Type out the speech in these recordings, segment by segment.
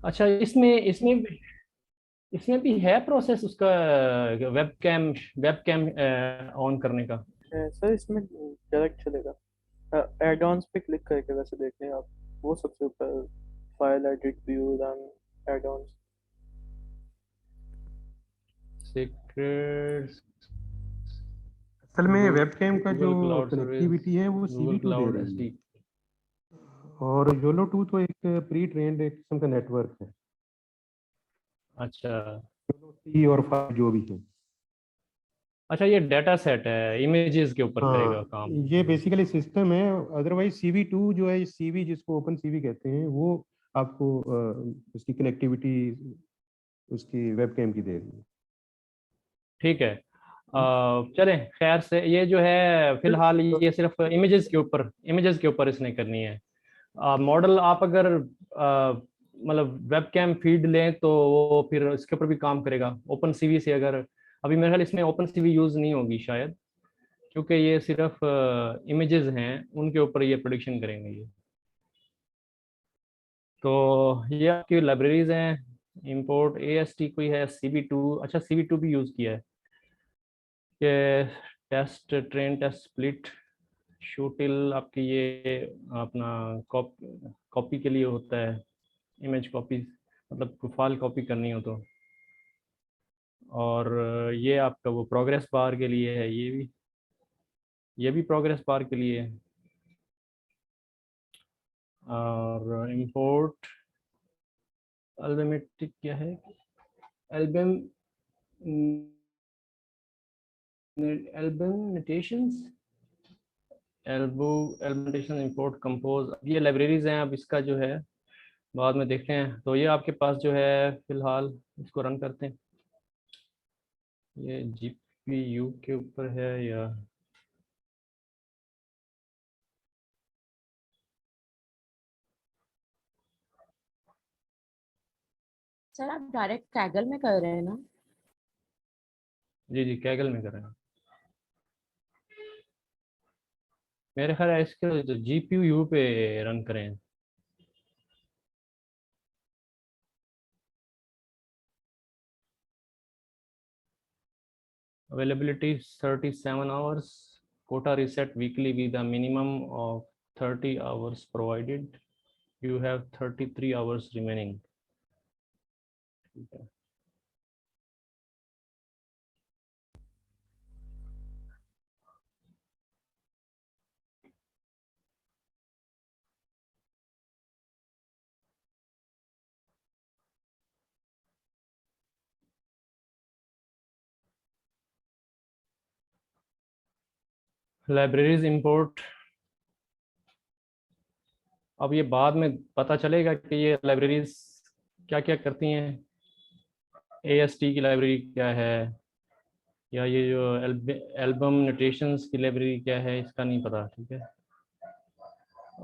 अच्छा, इसमें इसमें भी है प्रोसेस उसका, वेब कैम ऑन करने का? सर इसमें डायरेक्ट चलेगा, एड ऑन्स पे क्लिक करके वैसे देख लें आप, वो सबसे ऊपर, file edit views and add ons. Secret, असल में वेबकैम का जो गूगल क्लाउड सर्विस, कनेक्टिविटी है वो गूगल CV2 दे क्लाउड रही है, एसडी। और योलो 2 तो एक प्री ट्रेंड एक किस्म का नेटवर्क है, अच्छा योलो 3 और 5 जो भी है। अच्छा, ये डाटा सेट है, इमेजेस के ऊपर करेगा हाँ, काम। ये बेसिकली सिस्टम है। अदरवाइज CV2 जो है, CV जिसको ओपन CV कहते हैं, वो आपको उसकी कनेक्टिविटी उसकी वेबकैम की दे रही है। ठीक है। चलें, खैर से ये जो है फिलहाल ये सिर्फ इमेजेस के ऊपर इसने करनी है। मॉडल आप अगर मतलब वेबकैम फीड लें तो वो फिर इसके ऊपर भी काम करेगा ओपन सीवी से। अगर अभी मेरे ख्याल इसमें ओपन सीवी यूज़ नहीं होगी शायद, क्योंकि ये सिर्फ इमेजेस हैं, उनके ऊपर ये प्रोडिक्शन करेंगे ये। तो ये आपकी लाइब्रेरीज हैं। इंपोर्ट AST कोई है, CV2। अच्छा, CV2 भी यूज़ किया है कि टेस्ट ट्रेन टेस्ट स्प्लिट शूटिल आपकी ये अपना कॉपी के लिए होता है, इमेज कॉपी, मतलब फाइल कॉपी करनी हो तो। और ये आपका वो प्रोग्रेस बार के लिए है, ये भी प्रोग्रेस बार के लिए है। और इंपोर्ट एल्बमेटिक क्या है, album album notations, albumentation import compose, ये लाइब्रेरीज हैं। अब इसका जो है बाद में देखते हैं। तो ये आपके पास जो है फिलहाल इसको रन करते हैं। ये GPU के ऊपर है या सर आप डायरेक्ट कैगल में कर रहे हैं ना? जी जी, कैगल में कर रहे हैं। मेरे ख्याल है इसके तो GPU पे रन करें। Availability 37 hours. Quota reset weekly with a minimum of 30 hours provided. You have 33 hours remaining. ठीक है। लाइब्रेरीज इंपोर्ट, अब ये बाद में पता चलेगा कि ये लाइब्रेरीज क्या क्या करती हैं। AST की लाइब्रेरी क्या है, या ये जो एल्बम नोटेशंस की लाइब्रेरी क्या है, इसका नहीं पता। ठीक है।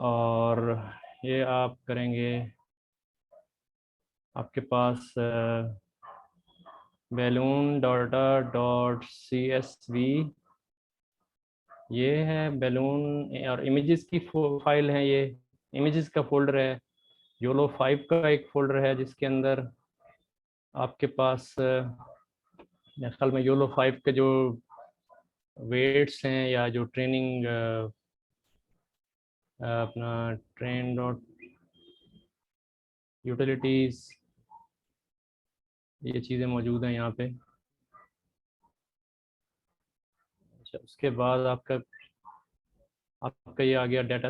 और ये आप करेंगे, आपके पास बैलून डाटा डॉट CSV ये है बैलून, और इमेजेस की फाइल है, ये इमेजेस का फोल्डर है। योलो 5 का एक फोल्डर है जिसके अंदर आपके पास मेरे ख्याल में योलो 5 के जो वेट्स हैं या जो ट्रेनिंग अपना ट्रेन डॉट यूटिलिटीज, ये चीज़ें मौजूद हैं यहाँ पे। अच्छा, उसके बाद आपका ये आ गया data,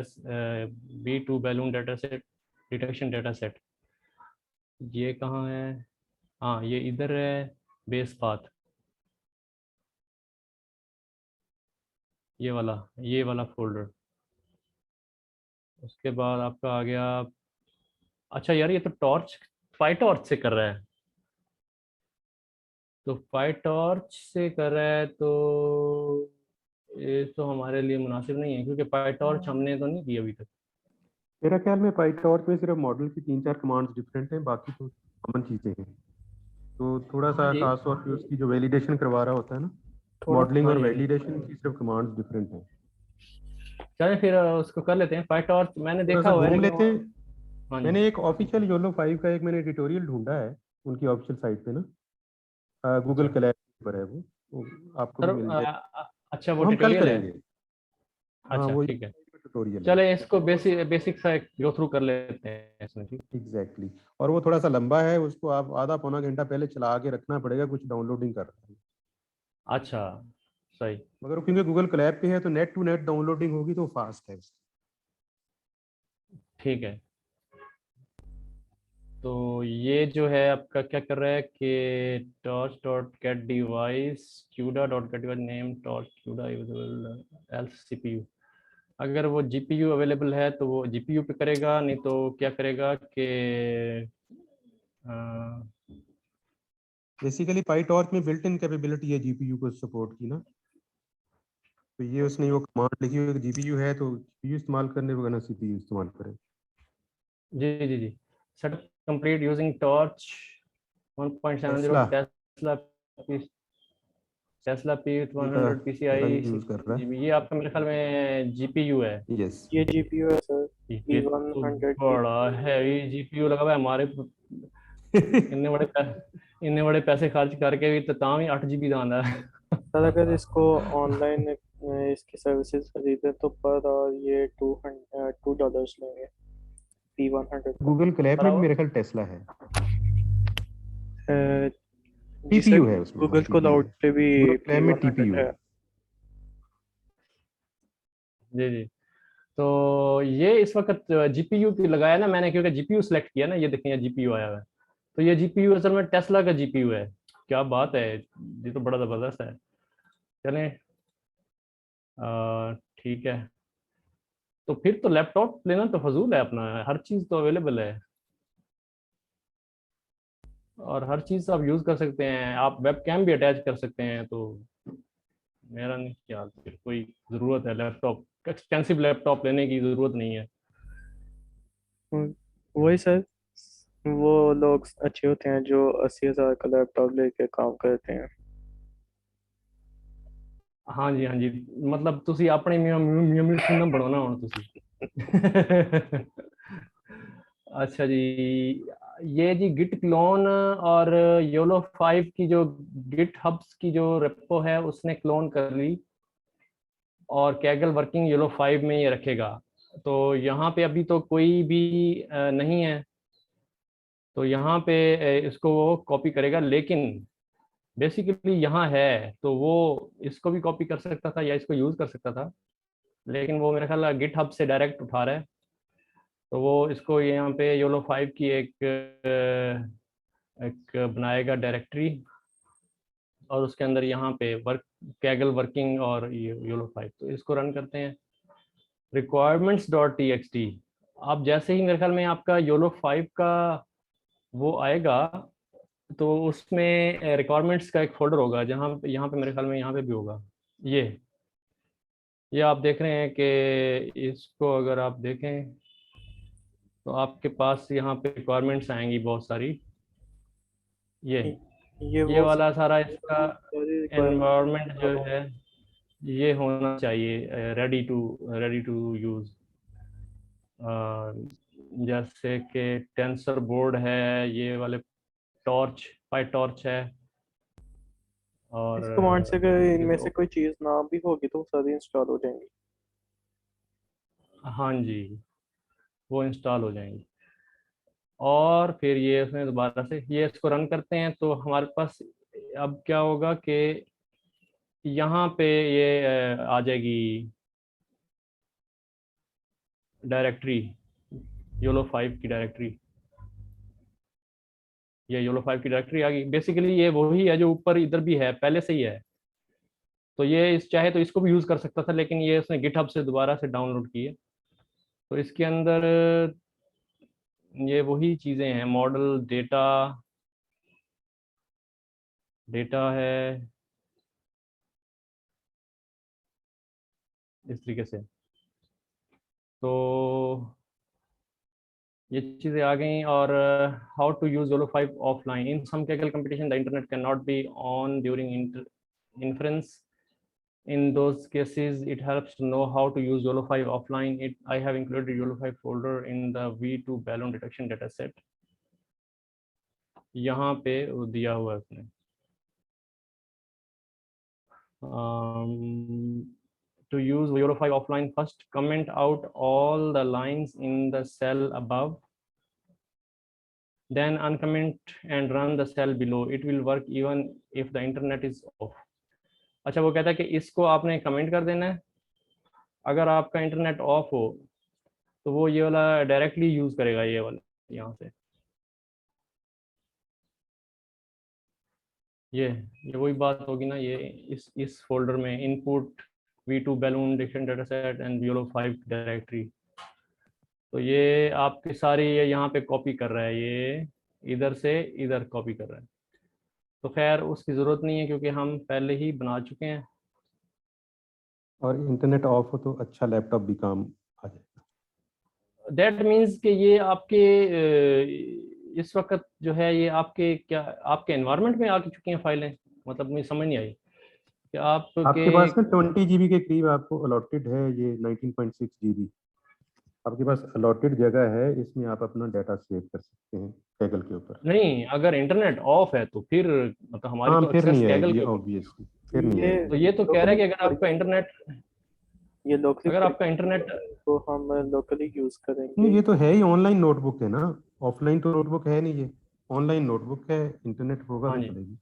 B2 balloon data set, detection data set. ये कहाँ है? हाँ, ये इधर है, बेस पाथ, ये वाला फोल्डर। उसके बाद आपका आ गया, अच्छा यार ये तो टॉर्च, फाई टॉर्च से कर रहा है। तो फाई टॉर्च से कर रहा है तो ये तो हमारे लिए मुनासिब नहीं है, क्योंकि फाई टॉर्च हमने तो नहीं की अभी तक। मेरा ख्याल में पाइटॉर्च में सिर्फ मॉडल की 3-4 कमांड्स डिफरेंट हैं, बाकी तो कॉमन चीजें हैं। तो थोड़ा सा जी, खास तौर पे उसकी जो वैलिडेशन करवा रहा होता है ना, थोड़ा, मॉडलिंग हाँ और जी हाँ जी। वैलिडेशन की सिर्फ कमांड्स डिफरेंट हैं। चले फिर उसको कर लेते हैं। फाई टॉर्च मैंने थोड़ा देखा सा हुआ है घूम लेकिन लेते वो, हैं, हाँ जी मैंने एक ऑफिशियल योलो 5 का एक मैंने ट्यूटोरियल ढूंढा है उनकी ऑफिशियल साइट पे ना, गूगल अच्छा क्लैप पर है वो आपको सर भी मिल जाए। अच्छा वो वो हम कल ट्यूटोरियल है। करेंगे। हाँ अच्छा वो ठीक है, ट्यूटोरियल है। चले इसको बेसिक बेसिक सा गो थ्रू कर लेते हैं इसमें, ठीक। Exactly exactly. और वो थोड़ा सा लंबा है, उसको आप आधा पौना घंटा पहले चला के रखना पड़ेगा, कुछ डाउनलोडिंग कर रहा है। अच्छा सही। मगर क्योंकि गूगल क्लैप पे है तो नेट टू नेट डाउनलोडिंग होगी तो फास्ट है। ठीक है, तो ये जो है आपका क्या कर रहा है कि torch dot gate device CUDA dot gate device name torch CUDA usable else CPU. अगर वो जीपीयू अवेलेबल है तो वो जीपीयू पे करेगा, नहीं तो क्या करेगा कि बेसिकली पाईटॉर्च में बिल्ट इन कैपेबिलिटी है जीपीयू को सपोर्ट की ना, तो ये उसने वो कमांड लिखी हुई है जीपीयू है तो जीपीयू इस्तेमाल करने को ना सीपीयू इस्तेमाल करें। जी जी जी, setup complete using torch 1.70 Tesla Tesla Tesla P100 का PCI यूज कर रहा 6 GB। ये आपका मेरे ख्याल में जीपीयू है। है। यस ये GPU है सर, ये तो P100 बड़ा हैवी जीपीयू लगा हुआ है हमारे। इतने बड़े इतने बड़े पैसे खर्च करके भी तो तां भी 8 GB दांदा है। सर। अगर इसको ऑनलाइन इसकी सर्विसेज खरीदे तो पर और ये $2 लेंगे P100 का। गूगल क्लैप में भी बराबर। मेरे ख्याल टेस्ला है, अ, जी सर, टीपीयू है उसमें। हाँ गूगल टीपीयू क्लाउड है, पे भी गूगल क्लैप में P100 टीपीयू है। है। जी जी, तो ये इस वक्त जीपीयू की लगाया ना मैंने, क्योंकि जीपीयू सेलेक्ट किया ना, ये देखिए जीपीयू आया हुआ है। तो ये जीपीयू असल में टेस्ला का जीपीयू है। क्या बात है, ये तो बड़ा ज़बरदस्त है। चलें, ठीक है, तो फिर तो लैपटॉप लेना तो फजूल है अपना, हर चीज़ तो अवेलेबल है और हर चीज़ आप यूज़ कर सकते हैं, आप वेब कैम भी अटैच कर सकते हैं। तो मेरा नहीं ख्याल फिर कोई ज़रूरत है लैपटॉप, एक्सपेंसिव लैपटॉप लेने की ज़रूरत नहीं है। वही सर, वो लोग अच्छे होते हैं जो 80,000 का लैपटॉप लेके काम करते हैं। हाँ जी हाँ जी, मतलब ਤੁਸੀਂ ਆਪਣੇ म्यूट ना बनाना ਹੁਣ ਤੁਸੀਂ। अच्छा जी, ये जी गिट क्लोन और योलो 5 की जो गिट हब्स की जो रेपो है उसने क्लोन कर ली और कैगल वर्किंग योलो 5 में ये रखेगा। तो यहाँ पे अभी तो कोई भी नहीं है, तो यहाँ पे इसको वो कॉपी करेगा, लेकिन बेसिकली यहाँ है तो वो इसको भी कॉपी कर सकता था या इसको यूज़ कर सकता था, लेकिन वो मेरे ख्याल गिट हब से डायरेक्ट उठा रहा है। तो वो इसको यहाँ पे योलो 5 की एक बनाएगा डायरेक्टरी, और उसके अंदर यहाँ पे वर्क कैगल वर्किंग और योलो 5, तो इसको रन करते हैं। Requirements dot T x T, आप जैसे ही मेरे ख्याल में आपका योलो 5 का वो आएगा तो उसमें रिक्वायरमेंट्स का एक फोल्डर होगा, जहाँ पे यहाँ पे मेरे ख्याल में यहाँ पे भी होगा। ये आप देख रहे हैं कि इसको अगर आप देखें तो आपके पास यहाँ पे रिक्वायरमेंट्स आएंगी बहुत सारी। ये ये ये वो वाला सारा इसका सारी रिक्वायरमेंट एनवायरनमेंट जो है ये होना चाहिए रेडी टू यूज़। जैसे कि टेंसर बोर्ड है, ये वाले टॉर्च पाई टॉर्च है, और इस कमांड से अगर ये इनमें से तो कोई चीज़ ना भी होगी तो वो सारी इंस्टॉल हो जाएंगी। हाँ जी, वो इंस्टॉल हो जाएंगी। और फिर ये उसमें दोबारा से ये इसको रन करते हैं तो हमारे पास अब क्या होगा कि यहाँ पे ये आ जाएगी डायरेक्टरी, योलो 5 की डायरेक्टरी। ये योलो 5 की डायरेक्टरी आ गई। बेसिकली ये वही है जो ऊपर इधर भी है, पहले से ही है। तो ये इस चाहे तो इसको भी यूज़ कर सकता था, लेकिन ये उसने गिटहब से दोबारा से डाउनलोड की है। तो इसके अंदर ये वही चीज़ें हैं, मॉडल डेटा डेटा है इस तरीके से। तो ये चीज़ें आ गई। और how to use YOLO 5 offline in some Kaggle competition the internet can not be on during inference In those cases, it helps to know how to use YOLO 5 offline. I have included YOLO 5 folder in the V2 balloon detection dataset. यहाँ पे वो दिया हुआ है उसने. To use YOLO 5 offline, first comment out all the lines in the cell above, then uncomment and run the cell below. It will work even if the internet is off. अच्छा, वो कहता है कि इसको आपने कमेंट कर देना है. अगर आपका इंटरनेट ऑफ हो तो वो ये वाला डायरेक्टली यूज करेगा, ये वाला यहाँ से. ये वही बात होगी ना, ये इस फोल्डर में input V2 balloon detection data set and YOLO 5 directory. तो ये आपकी सारी ये यहाँ पे कॉपी कर रहा है, ये इधर से इधर कॉपी कर रहा है. तो खैर उसकी ज़रूरत नहीं है क्योंकि हम पहले ही बना चुके हैं. और इंटरनेट ऑफ हो तो अच्छा लैपटॉप भी काम आ जाएगा. दैट मीन्स कि ये आपके इस वक्त जो है ये आपके एनवायरनमेंट में आ चुकी हैं फाइलें. मतलब मुझे समझ नहीं आई कि आपके पास ना 20 GB के करीब आपको अलॉटेड है, ये 19.6 GB आपके पास अलॉटेड जगह है, इसमें आप अपना डाटा सेव कर सकते हैं कैगल के ऊपर. नहीं, अगर इंटरनेट ऑफ है तो फिर मतलब हमारी हाँ, तो फिर एक्सेस नहीं कैगल आएगी के ऊपर. ऑब्वियसली, फिर नहीं ये आएगी. तो ये तो कह रहा है कि अगर आपका इंटरनेट ये लोकली अगर आपका इंटरनेट तो हम लोकली यूज नहीं, करेंगे. ये तो है ही ऑनलाइन नोटबुक है ना, ऑफलाइन तो नोटबुक है नहीं, ये ऑनलाइन नोटबुक है, इंटरनेट होगा हाँ तो जी. चलेगी.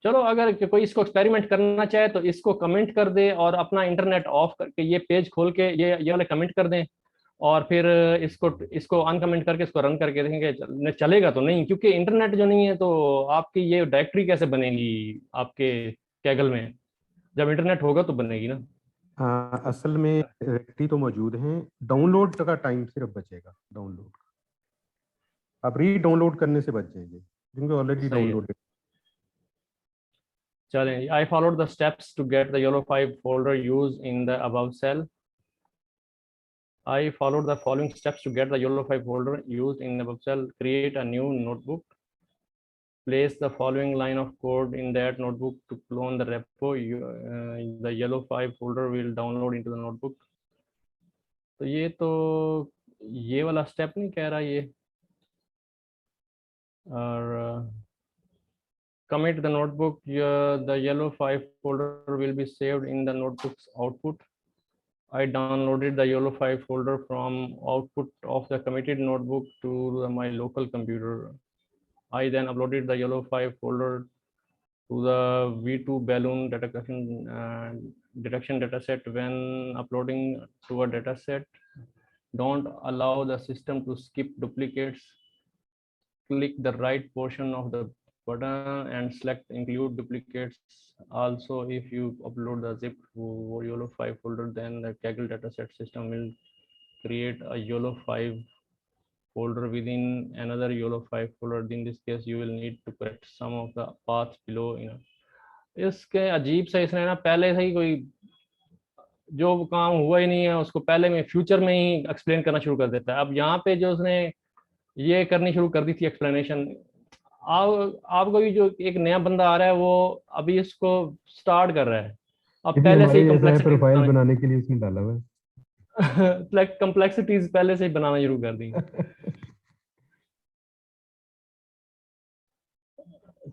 चलो, अगर कोई इसको एक्सपेरिमेंट करना चाहे तो इसको कमेंट कर दे और अपना इंटरनेट ऑफ करके ये पेज खोल के ये वाले कमेंट कर दें और फिर इसको अनकमेंट करके इसको रन करके देखेंगे चलेगा तो नहीं, क्योंकि इंटरनेट जो नहीं है तो आपकी ये डायरेक्टरी कैसे बनेगी आपके कैगल में. जब इंटरनेट होगा तो बनेगी ना. असल में डायरेक्टरी तो मौजूद हैं, डाउनलोड का टाइम सिर्फ बचेगा. डाउनलोड आप री डाउनलोड करने से बच जाएंगे क्योंकि ऑलरेडी सही है. डाउनलोडेड. चलें, I followed the steps to get the YOLO 5 folder used in the above cell. I followed the following steps to get the YOLO 5 folder used in the above cell. Create a new notebook. Place the following line of code in that notebook to clone the repo. The YOLO 5 folder will download into the notebook. तो ये वाला step नहीं कह रहा ये. और commit the notebook. The YOLO 5 folder will be saved in the notebook's output. I downloaded the YOLO 5 folder from output of the committed notebook to my local computer. I then uploaded the YOLO 5 folder to the V2 balloon detection dataset. When uploading to a dataset, don't allow the system to skip duplicates. Click the right portion of the button and select include duplicates. Also, if you upload the zip YOLO 5 folder, then the Kaggle dataset system will create a YOLO 5 folder within another YOLO 5 folder. In this case, you will need to correct some of the paths below. इसके अजीब से इसने ना पहले से ही कोई जो काम हुआ ही नहीं है उसको पहले में फ्यूचर में ही एक्सप्लेन करना शुरू कर देता है. अब यहाँ पे जो उसने ये करनी शुरू कर दी थी एक्सप्लेनेशन, आपको भी जो एक नया बंदा आ रहा है वो अभी इसको स्टार्ट कर रहा है. अब पहले से ही प्रोफाइल बनाने के लिए इसमें डाला हुआ है. कम्प्लेक्सिटीज पहले से ही बनाना शुरू कर दी.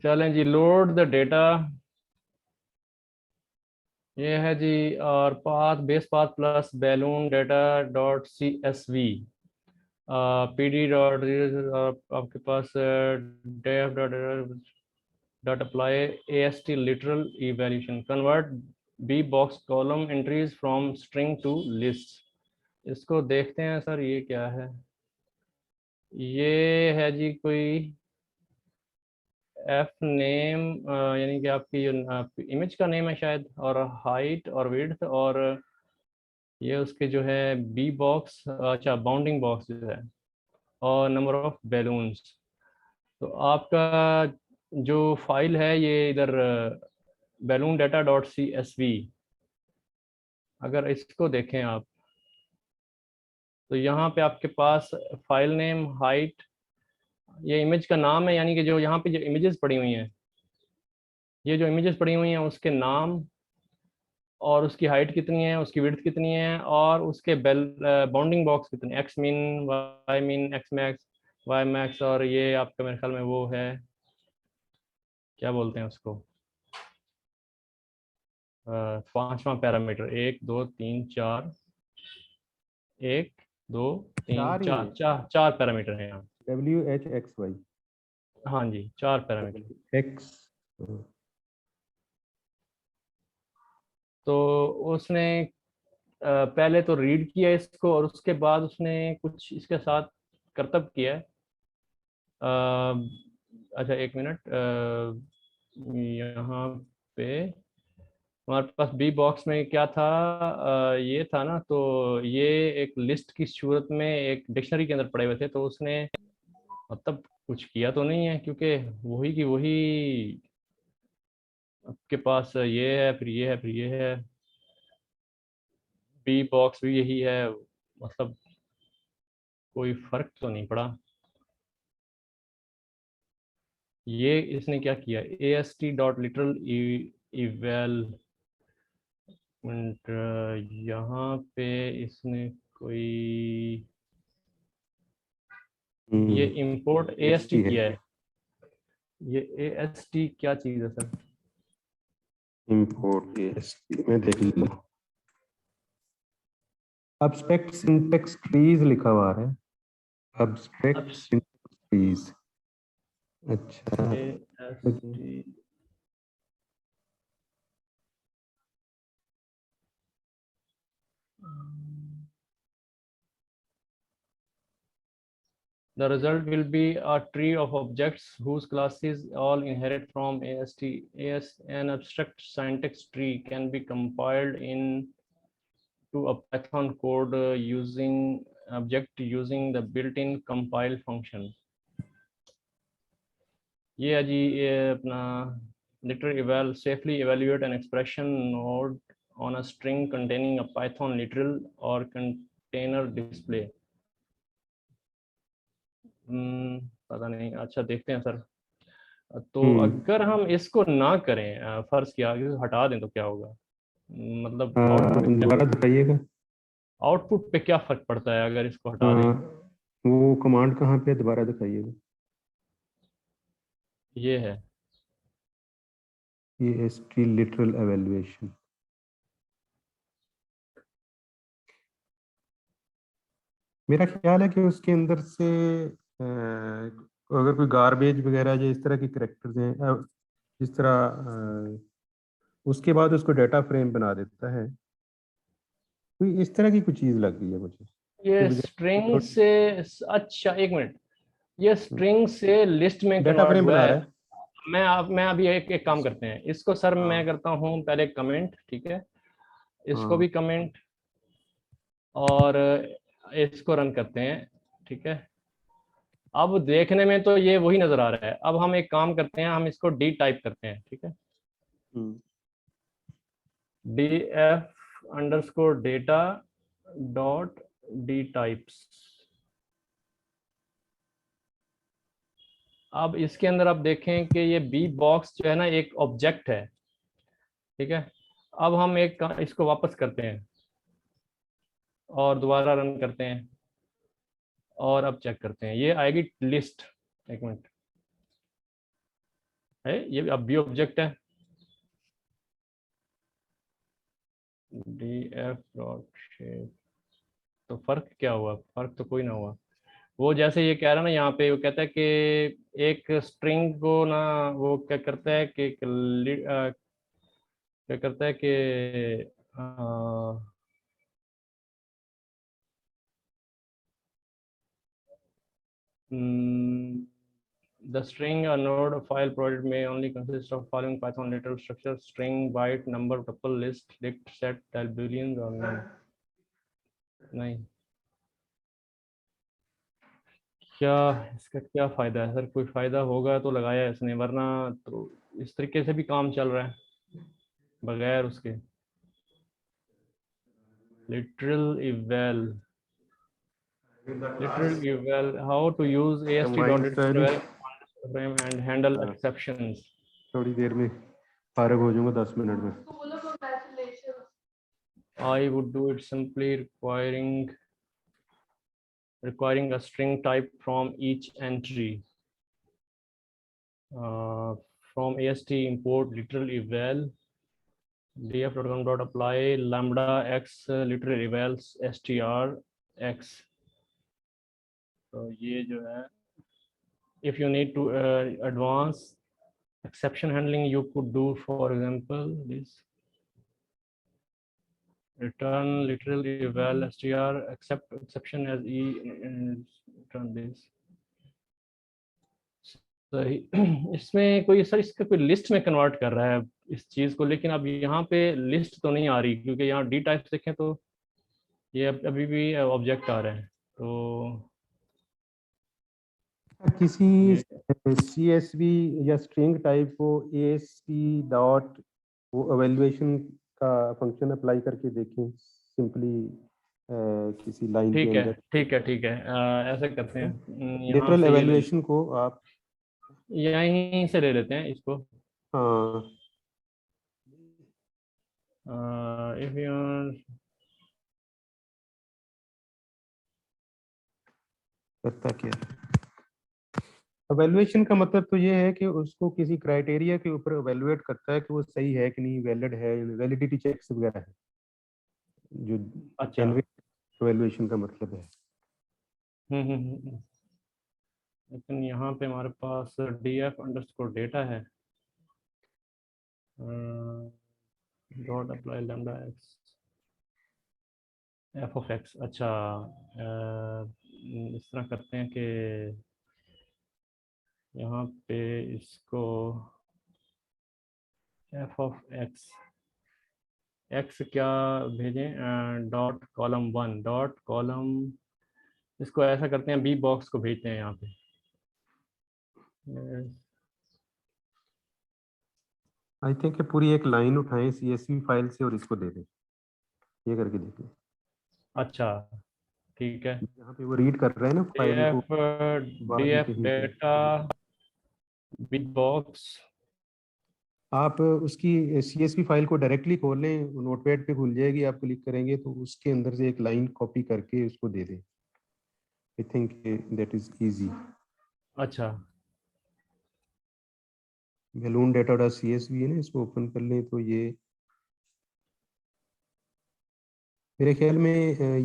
चलें जी, लोड द डेटा. ये है जी, और path base path plus balloon data dot CSV PD dot आपके पास def dot apply AST literal evaluation. Convert B box column entries from string to list. इसको देखते हैं सर, ये क्या है. ये है जी कोई F नेम, यानी कि आपकी जो इमेज का नेम है शायद, और हाइट और विड्थ, और ये उसके जो है बी बॉक्स, अच्छा बाउंडिंग बॉक्स जो है, और नंबर ऑफ बैलून्स. तो आपका जो फाइल है ये इधर बैलून डाटा डॉट CSV, अगर इसको देखें आप तो यहाँ पे आपके पास फाइल नेम, हाइट, ये इमेज का नाम है, यानी कि जो यहाँ पे जो इमेजेस पड़ी हुई हैं, ये जो इमेजेस पड़ी हुई हैं उसके नाम, और उसकी हाइट कितनी है, उसकी विड्थ कितनी है, और उसके बाउंडिंग बॉक्स कितने, X mean, Y mean, X max, Y max, और ये आपका मेरे ख्याल में वो है, क्या बोलते हैं उसको, पांचवा पैरामीटर, 1 2 3 4, 1 2 3 4 ही 4 हैं, चार चार पैरामीटर हैं यहाँ। WHXY हाँ जी, 4 पैरामीटर। X। तो उसने पहले तो रीड किया इसको, और उसके बाद उसने कुछ इसके साथ करतब किया है। अच्छा, 1 मिनट, यहाँ पे हमारे पास बी बॉक्स में क्या था, ये था ना, तो ये एक लिस्ट की सूरत में एक डिक्शनरी के अंदर पड़े हुए थे, तो उसने मतलब कुछ किया तो नहीं है, क्योंकि वही की वही आपके पास ये है, फिर ये है, फिर ये है, बी बॉक्स भी यही है, मतलब कोई फर्क तो नहीं पड़ा। ये इसने क्या किया, AST.literal eval, यहाँ पे इसने कोई ये इंपोर्ट AST AST है, किया है। ये AST क्या चीज़ है सर? इंपोर्ट AST में देख लीजिए, abstract syntax trees लिखा हुआ है, abstract syntax trees। अच्छा, AST The result will be a tree of objects whose classes all inherit from AST. An abstract syntax tree can be compiled into a Python code using using the built-in compile function. ये है जी, ये अपना literal eval safely evaluate an expression node on a string containing a Python literal or container display. पता नहीं, अच्छा देखते हैं sir. तो अगर हम इसको ना करें, फर्ज किया कि हटा दें, तो क्या होगा, मतलब दोबारा दिखाइएगा। आउटपुट पे क्या फर्क पड़ता है अगर इसको हटा दें? वो कमांड कहाँ पे, दोबारा दिखाइएगा। ये है AST literal evaluation। मेरा ख्याल है कि उसके अंदर से अगर कोई गार्बेज वगैरह या इस तरह के करेक्टर्स हैं, इस तरह उसके बाद उसको डाटा फ्रेम बना देता है, कोई इस तरह की कुछ चीज़ लग गई है मुझे। ये स्ट्रिंग से, अच्छा 1 मिनट, ये स्ट्रिंग से लिस्ट में डाटा कन्वर्ट फ्रेम हुआ बना है। रहा है। मैं अभी एक काम करते हैं इसको सर, हाँ मैं करता हूँ पहले कमेंट, ठीक है, इसको हाँ भी कमेंट, और इसको रन करते हैं, ठीक है। अब देखने में तो ये वही नजर आ रहा है। अब हम एक काम करते हैं, हम इसको डी टाइप करते हैं, ठीक है, df_data.dtypes। अब इसके अंदर आप देखें कि ये बी बॉक्स जो है ना, एक ऑब्जेक्ट है, ठीक है। अब हम इसको वापस करते हैं और दोबारा रन करते हैं, और अब चेक करते हैं, ये आएगी लिस्ट। 1 मिनट है, ये अब बी ऑब्जेक्ट है, df.shape। तो फर्क क्या हुआ? फर्क तो कोई ना हुआ। वो जैसे ये कह रहा है ना, यहाँ पे वो कहता है कि एक स्ट्रिंग को ना, वो क्या करता है कि क्या करता है कि the string a node file provided may only consist of following Python literal structure: string, byte, number, tuple, list, dict, set, del, booleans और नहीं। क्या इसका क्या फायदा है सर? कोई फायदा होगा तो लगाया है इसने, वरना तो इस तरीके से भी काम चल रहा है बगैर उसके। literal eval, how to use AST.literal frame and handle exceptions। थोड़ी देर में फारग हो जाऊंगा, 10 मिनट में। I would do it simply requiring a string type from each entry. From AST import literal eval df.com.apply lambda x literal eval str x. तो ये जो है, if you need to advance exception handling, you could do, for example, this return literal eval str accept exception as e return this. सही। इसमें कोई sir इसका कोई list में कन्वर्ट कर रहा है इस चीज़ को, लेकिन अब यहाँ पे लिस्ट तो नहीं आ रही, क्योंकि यहाँ डी टाइप्स देखें तो ये अभी भी ऑब्जेक्ट आ रहे हैं। तो किसी ये CSV या स्ट्रिंग टाइप को AST डॉट वो एवेल्युएशन का फंक्शन अप्लाई करके देखें सिंपली किसी लाइन के ठीक है, अंदर। ठीक है, ठीक है, ऐसे करते हैं। यहाँ लिटरल से ये ले एवेल्युएशन को आप यहीं से ले लेते हैं इसको। हाँ इफ यू करता क्या एवेल्युएशन का मतलब तो ये है कि उसको किसी क्राइटेरिया के ऊपर एवेल्युएट करता है कि वो सही है कि नहीं, वैलिड है, वैलिडिटी चेक्स वगैरह है जो अच्छा। एवेल्युएशन का मतलब है। लेकिन यहाँ पे हमारे पास df अंडरस्कोर डेटा है, dot apply lambda x F of x. अच्छा, इस तरह करते हैं कि यहाँ पे इसको एफ ऑफ एक्स एक्स क्या भेजें, डॉट कॉलम 1 डॉट कॉलम, इसको ऐसा करते हैं बी बॉक्स को भेजते हैं यहाँ पे। आई थिंक पूरी एक लाइन उठाएं CSV फाइल से और इसको दे दें, ये करके देखिए। अच्छा, ठीक है। यहाँ पे वो रीड कर रहे हैं ना फाइल को, बाद में df कहीं पे डेटा बिग बॉक्स। आप उसकी CSV फाइल को डायरेक्टली खोल लें, नोटपैड पे खुल जाएगी, आप क्लिक करेंगे तो उसके अंदर से एक लाइन कॉपी करके उसको दे दें। I think that is easy. अच्छा, बलून डेटा डॉट CSV है ना, इसको ओपन कर लें तो ये मेरे ख्याल में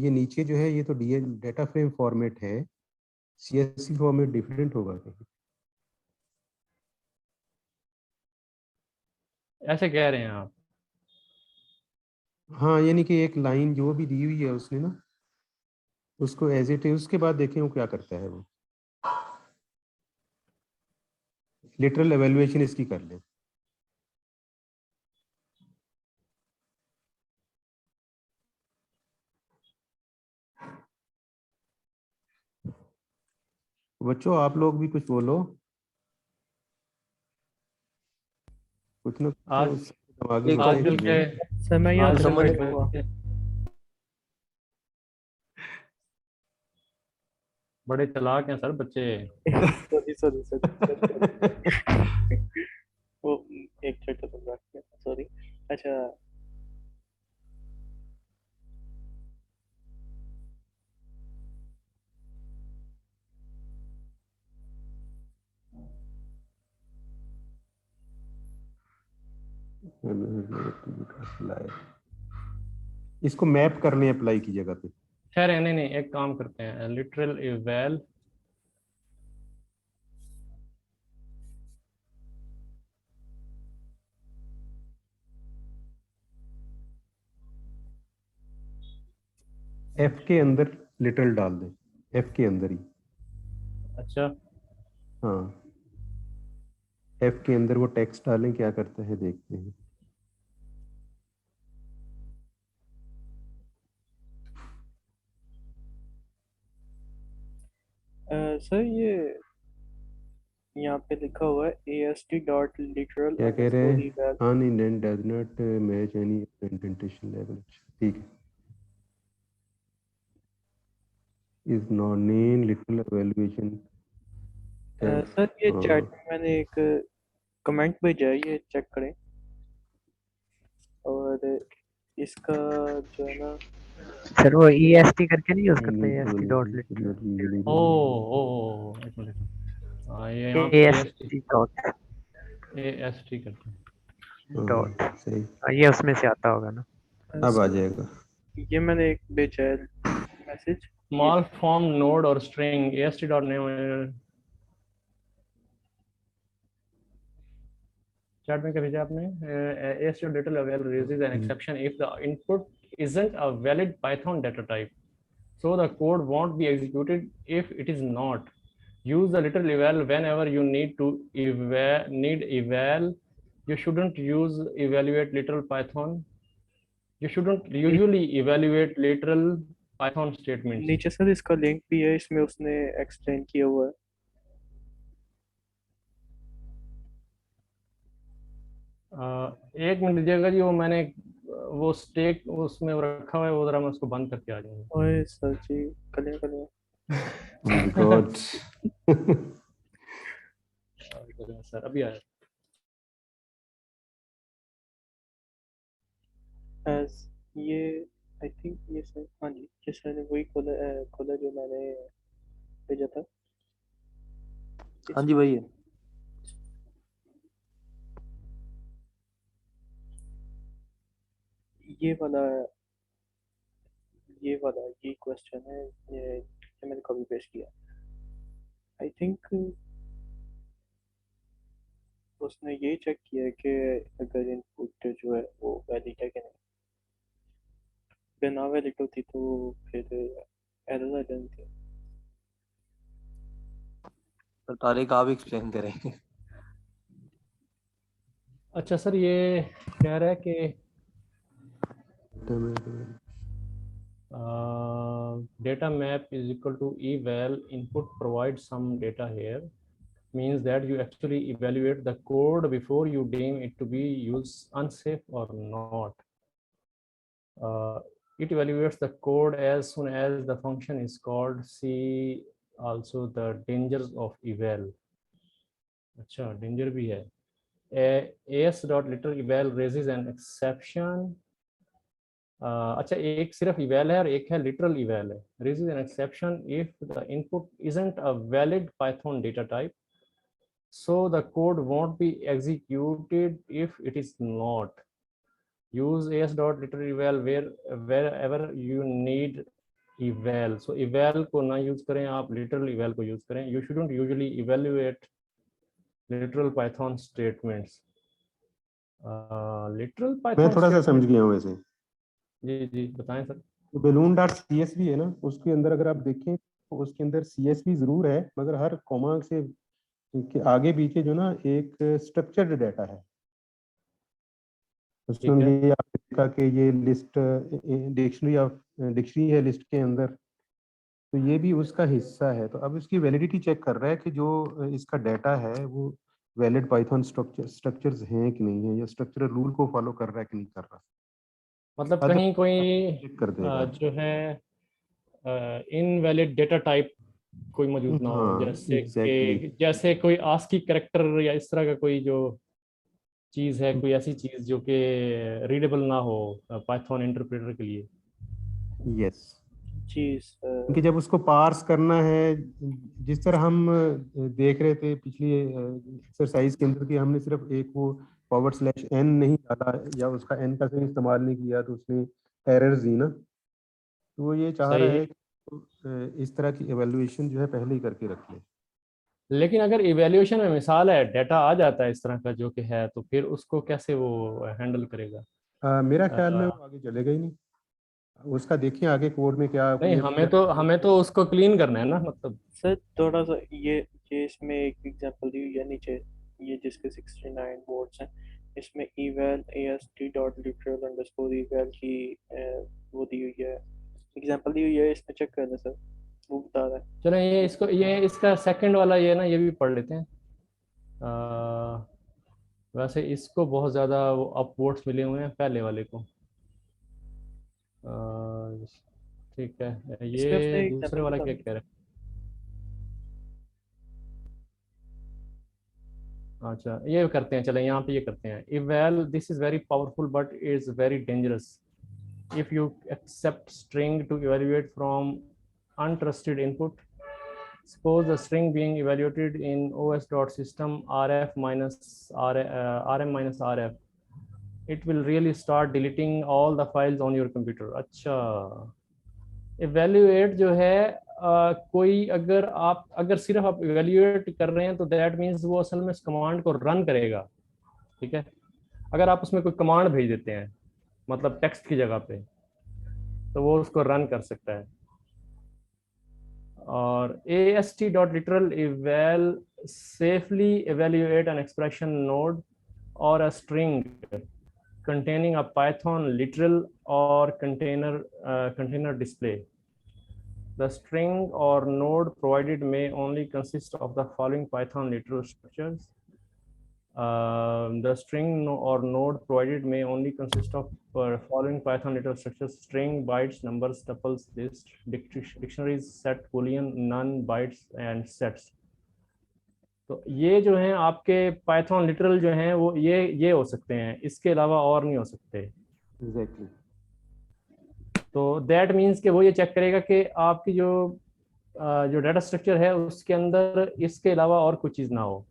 ये नीचे जो है ये तो डेटा फ्रेम फॉर्मेट है, CSV फॉर्मेट डिफरेंट होगा कहीं। ऐसे कह रहे हैं आप? हाँ, यानी कि एक लाइन जो भी दी हुई है उसने ना, उसको एज इट है, उसके बाद देखें वो क्या करता है। वो लिटरल एवेल्युएशन इसकी कर लें। बच्चों आप लोग भी कुछ बोलो, कुछ ना कुछ आज दिमाग में एक आजकल होता के है। सर मैं यहाँ आजकल समझ के लूंगा। बच्चे बड़े चालाक हैं सर बच्चे। सॉरी सॉरी सॉरी वो एक छोटा सा बात है, सॉरी। अच्छा इसको मैप करने अप्लाई की जगह पे खैर नहीं नहीं, एक काम करते हैं, लिटरल इवैल F के अंदर लिटरल डाल दें, F के अंदर ही। अच्छा, हाँ, F के अंदर वो टेक्स्ट डालें, क्या करता है देखते हैं। सर ये यहाँ पे लिखा हुआ है AST डॉट लिटरल क्या कह रहे हैं, eval। Unindent does not match any indentation level. ठीक है, is not name literal evaluation. Sir ये चैट में मैंने एक कमेंट भेजा है, ये चेक करें। और इसका जो है ना सर वो EST करके नहीं यूज करते EST डॉट ओ एक मिनट, हाँ ये यहाँ पे AST डॉट AST करते हैं। डॉट सही, ये उसमें से आता होगा ना। अब आ जाएगा। ये मैंने एक भेजा है मैसेज। स्मॉल फॉर्म नोड और string AST dot name chat में क्या भेजा आपने? AST dot data level raises an exception if the input isn't a valid Python data type, so the code won't be executed if it is not. Use the literal eval whenever you need to eval. You shouldn't use evaluate literal Python. You shouldn't usually evaluate literal Python statements. नीचे sir इसका link भी है, इसमें उसने explain किया हुआ है। एक मिनट दीजिएगा जी, वो मैंने वो स्टेक उसमें वो रखा हुआ है, वो जरा मैं उसको बंद करके आ जाऊंगा। ओए सर जी, कलियां कलियां। गॉड सर अभी आया। एज ये आई थिंक ये सर, हाँ जी, ये सर ने वही खोला जो मैंने भेजा था। हाँ जी वही है। ये वाला ये क्वेश्चन है, ये मैंने कभी पेश किया। आई थिंक उसने ये चेक किया है कि अगर इनपुट जो है वो वैलिड है कि नहीं। बिना वैलिड होती तो फिर एरर आ जाती है। तो तारिक आप एक्सप्लेन करें। अच्छा सर, ये कह रहा है कि data map is equal to eval input provide some data here, means that you actually evaluate the code before you deem it to be use unsafe or not. It evaluates the code as soon as the function is called. See also the dangers of eval. अच्छा danger भी है। as.literal eval raises an exception. अच्छा एक सिर्फ eval है और एक है literal eval है। raises an exception if the input isn't a valid Python data type, so the code won't be executed if it is not. Use as.literal eval wherever you need eval. So eval को ना use करें आप, literal eval को use करें। You shouldn't usually evaluate literal Python statements. Literal मैं Python थोड़ा सा समझ statement, गया हूँ वैसे। जी जी बताएं सर। तो बलून डॉट CSV है ना, उसके अंदर अगर आप देखें तो उसके अंदर CSV जरूर है, मगर हर कॉमा से के आगे पीछे जो ना एक स्ट्रक्चर्ड डाटा है। उसमें ठीक है। ये आपने देखा कि ये लिस्ट डिक्शनरी है लिस्ट के अंदर, तो ये भी उसका हिस्सा है। तो अब इसकी वैलिडिटी चेक कर रहा है कि जो इसका डाटा है वो वैलिड पाइथन स्ट्रक्चर्स हैं कि नहीं है, या स्ट्रक्चरल रूल को फॉलो कर रहा है कि नहीं कर रहा। मतलब अदर कहीं कोई चेक कर देगा। जो है इनवैलिड डेटा टाइप कोई मौजूद ना हो, हाँ जैसे एग्जैक्टली। कि जैसे कोई आस्की कैरेक्टर या इस तरह का कोई जो चीज़ है, कोई ऐसी चीज़ जो कि रीडेबल ना हो पाइथन इंटरप्रेटर के लिए। यस, जी क्योंकि जब उसको पार्स करना है, जिस तरह हम देख रहे थे पिछली एक्सरसाइज के अंदर कि हमने सिर्फ एक वो /n नहीं डाला या उसका n का सही इस्तेमाल नहीं किया तो उसने एरर्स दी ना, तो वो ये चाह रहा सही। है कि इस तरह की एवेल्युएशन जो है पहले ही करके रख ले। लेकिन अगर इवेल्युएशन में मिसाल है डाटा आ जाता है इस तरह का जो कि है, तो फिर उसको कैसे वो हैंडल करेगा? मेरा ख्याल में वो आगे चलेगा ही नहीं। उसका देखिए आगे कोड में क्या नहीं, हमें तो उसको क्लीन करना है ना, मतलब। सर थोड़ा सा ये इसमें एक एग्जांपल दी हुई है नीचे, ये जिसके 69 वर्ड्स हैं, इसमें eval ast.literal_eval की वो दी हुई है, एग्जांपल दी हुई है, इसमें चेक कर लें सर, वो बता रहा है। चलो ये इसका सेकंड वाला ये ना, ये भी पढ़ लेते हैं। वैसे इसको बहुत ज़्यादा वो अपवोट्स मिले हुए हैं पहले वाले को। ठीक है, इसमें उसने ये दूसरे एग्जांपल वाला बता क्या दी। कह रहा है? अच्छा ये करते हैं, चले यहाँ पे ये करते हैं। eval this is very powerful but it's very dangerous. if you accept string to evaluate from untrusted input. Suppose the string being evaluated in os.system rf minus rm minus rf, it will really start deleting all the files on your computer. अच्छा, evaluate जो है कोई अगर सिर्फ आप evaluate कर रहे हैं तो that means वो असल में इस कमांड को रन करेगा, ठीक है। अगर आप उसमें कोई कमांड भेज देते हैं मतलब टेक्स्ट की जगह पे, तो वो उसको रन कर सकता है। और ast.literal eval safely evaluate an expression node or a string containing a Python literal or container display. The string or node provided may only consist of the following Python literal structures. The string or node provided may only consist of following Python literal structures: string, bytes, numbers, tuples, list, dictionaries, set, boolean, none, bytes and sets. तो ये जो हैं आपके Python literal जो हैं वो ये हो सकते हैं, इसके अलावा और नहीं हो सकते। एग्जैक्टली। तो दैट मीन्स कि वो ये चेक करेगा कि आपकी जो डाटा स्ट्रक्चर है उसके अंदर इसके अलावा और कुछ चीज़ ना हो।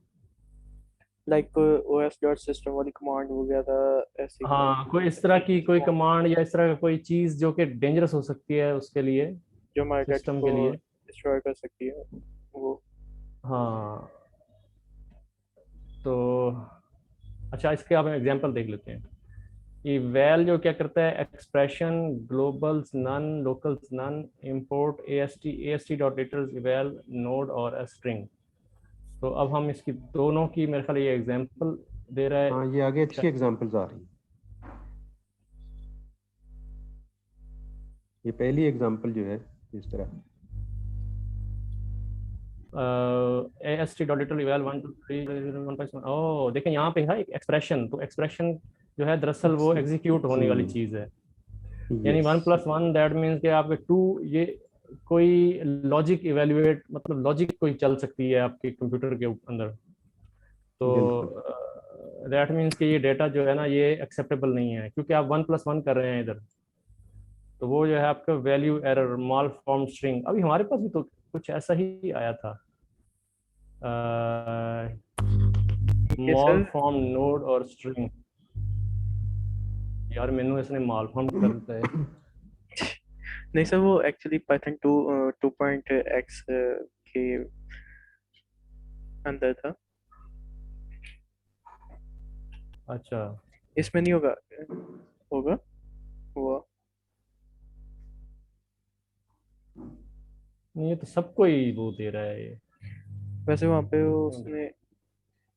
लाइक os.system वाली कमांड वगैरह ऐसी। हाँ, कोई इस तरह की कोई कमांड या इस तरह का कोई चीज़ जो कि डेंजरस हो सकती है उसके लिए, जो हमारे सिस्टम के लिए डिस्ट्रॉय कर सकती है वो। हाँ, तो अच्छा, इसके आप एग्जांपल देख लेते हैं। eval जो क्या करता है, expression, globals none, locals none, import ast.literals eval node और a string। तो अब हम इसकी दोनों की मेरे ख्याल ये एग्जांपल दे रहा है। हाँ, ये आगे अच्छी एग्जांपल्स आ रही हैं। ये पहली एग्जांपल जो है इस तरह ast.literal eval 1 2 3 1.1। ओह देखें यहाँ पे है एक एक्सप्रेशन, तो एक्सप्रेशन जो है दरअसल वो एग्जीक्यूट होने वाली चीज़ है। यानी 1+1 दैट मीन्स कि आपके 2 ये कोई लॉजिक इवेल्युएट मतलब लॉजिक कोई चल सकती है आपके कंप्यूटर के अंदर। तो दैट मीन्स कि ये डेटा जो है ना ये एक्सेप्टेबल नहीं है क्योंकि आप 1+1 कर रहे हैं इधर। तो वो जो है आपका वैल्यू एरर माल फॉर्म स्ट्रिंग। अभी हमारे पास भी तो कुछ ऐसा ही आया था, माल फॉर्म नोड और स्ट्रिंग। यार मैनू इसने माल फॉर्म कर दिया है। नहीं सर, वो एक्चुअली पाइथन 2.x के अंदर था। अच्छा, इसमें नहीं होगा होगा हुआ। नहीं ये तो सबको ही वो दे रहा है ये। वैसे वहाँ पे उसने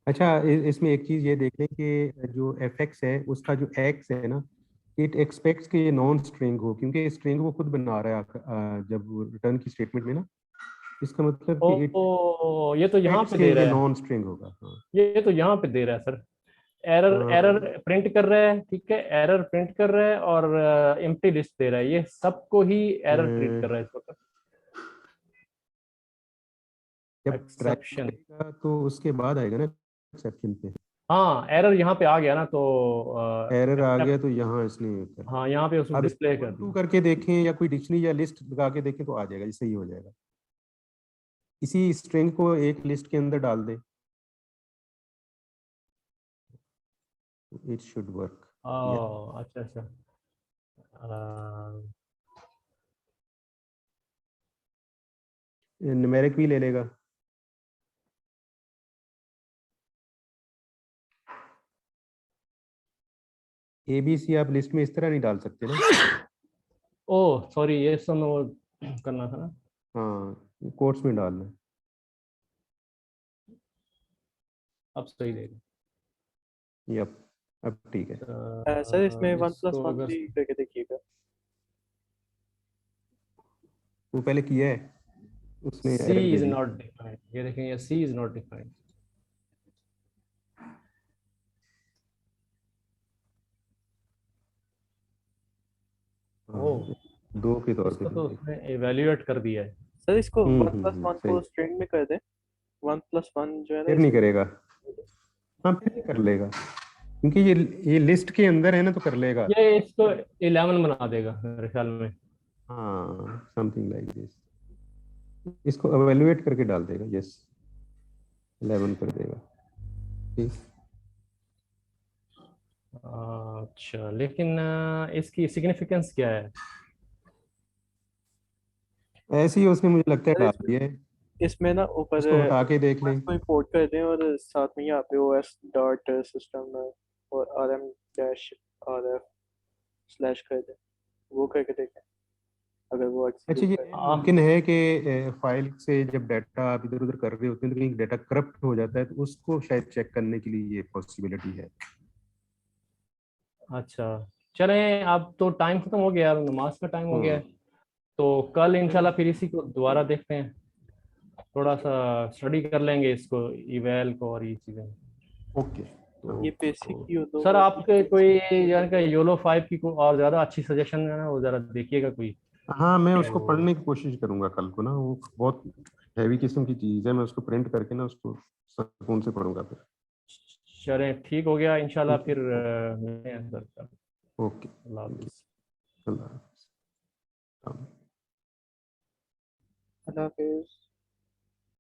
अच्छा, इसमें एक चीज ये देख लें कि जो fx है उसका जो x है ना, इट एक्सपेक्ट्स कि ये नॉन स्ट्रिंग हो, क्योंकि स्ट्रिंग वो खुद बना रहा है जब रिटर्न की स्टेटमेंट में ना। इसका मतलब कि इट ये तो यहाँ पे दे रहा है, नॉन स्ट्रिंग होगा। हाँ, ये तो यहाँ पे दे रहा है सर। एरर प्रिंट कर रहा है, ठीक है, एरर प्रिंट कर रहा है और एम्प्टी लिस्ट दे रहा है। ये सबको ही एरर ट्रीट कर रहा है इस वक्त। जब एक्सेप्शन, तो उसके बाद आएगा ना एक्सेप्शन पे। हाँ एरर यहाँ पे आ गया ना, तो एरर आ गया तो यहाँ इसने हाँ यहाँ पे उसको डिस्प्ले कर दिया। करके देखें या कोई डिक्शनरी या लिस्ट लगा के देखें तो आ जाएगा, इससे ही हो जाएगा। इसी स्ट्रिंग को एक लिस्ट के अंदर डाल दे, इट शुड वर्क। अच्छा अच्छा, न्यूमेरिक भी ले लेगा। ABC आप लिस्ट में इस तरह नहीं डाल सकते ना। ओह सॉरी, ये सब में वो करना था ना। हाँ, कोट्स में डालना है। अब सही देगा। यप, अब ठीक है। सर इसमें 1+1 अगर भी करके देखिएगा। वो पहले किया है उसने। C is not defined, ये देखें ये C is not defined। ओह, 2 के तौर पे तो उसने इवैल्यूएट कर दिया है। सर इसको हम्म, 1+1 को सही। स्ट्रिंग में कर दे। 1+1 जो है फिर ना नहीं करेगा। हाँ, फिर नहीं कर लेगा। क्योंकि ये लिस्ट के अंदर है ना तो कर लेगा। ये इसको 11 बना देगा मेरे ख्याल में। हाँ समथिंग लाइक दिस, इसको एवेलुएट करके डाल देगा। यस 11 कर देगा। ठीक। अच्छा लेकिन इसकी सिग्निफिकेंस क्या है? ऐसे ही उसने मुझे लगता है अरे डाल दिया है। इसमें ना ऊपर उसको हटा के देख लें। को इंपोर्ट कर दें और साथ में यहाँ पे OS डॉट सिस्टम और RM डैश RF स्लैश कर दें, वो करके देखें अगर वो अच्छा एग्जीक्यूट ये करे। मुमकिन है कि फाइल से जब डाटा आप इधर उधर कर रहे होते हैं तो कहीं डाटा करप्ट हो जाता है, तो उसको शायद चेक करने के लिए ये पॉसिबिलिटी है। अच्छा चलें, अब तो टाइम खत्म हो गया, नमाज का टाइम हो गया है, हम्म, तो कल इंशाल्लाह फिर इसी को दोबारा देखते हैं, थोड़ा सा स्टडी कर लेंगे इसको, इवेल को और ये चीज़ें। ओके। तो, ये बेसिक तो ही हो तो सर वो आपके कोई यार का योलो 5 की कोई और ज़्यादा अच्छी सजेशन है ना, वो ज़रा देखिएगा कोई। हाँ मैं उसको तो पढ़ने की कोशिश करूंगा कल को ना, वो बहुत हैवी किस्म की चीज़ है, मैं उसको प्रिंट करके ना उसको सुकून से पढ़ूंगा फिर। चलें ठीक हो गया, इंशाल्लाह ठीक फिर है। मिलते हैं sir. Okay. Allah thank you. हाफिज़। अल्लाह हाफिज़। अल्लाह हाफिज़।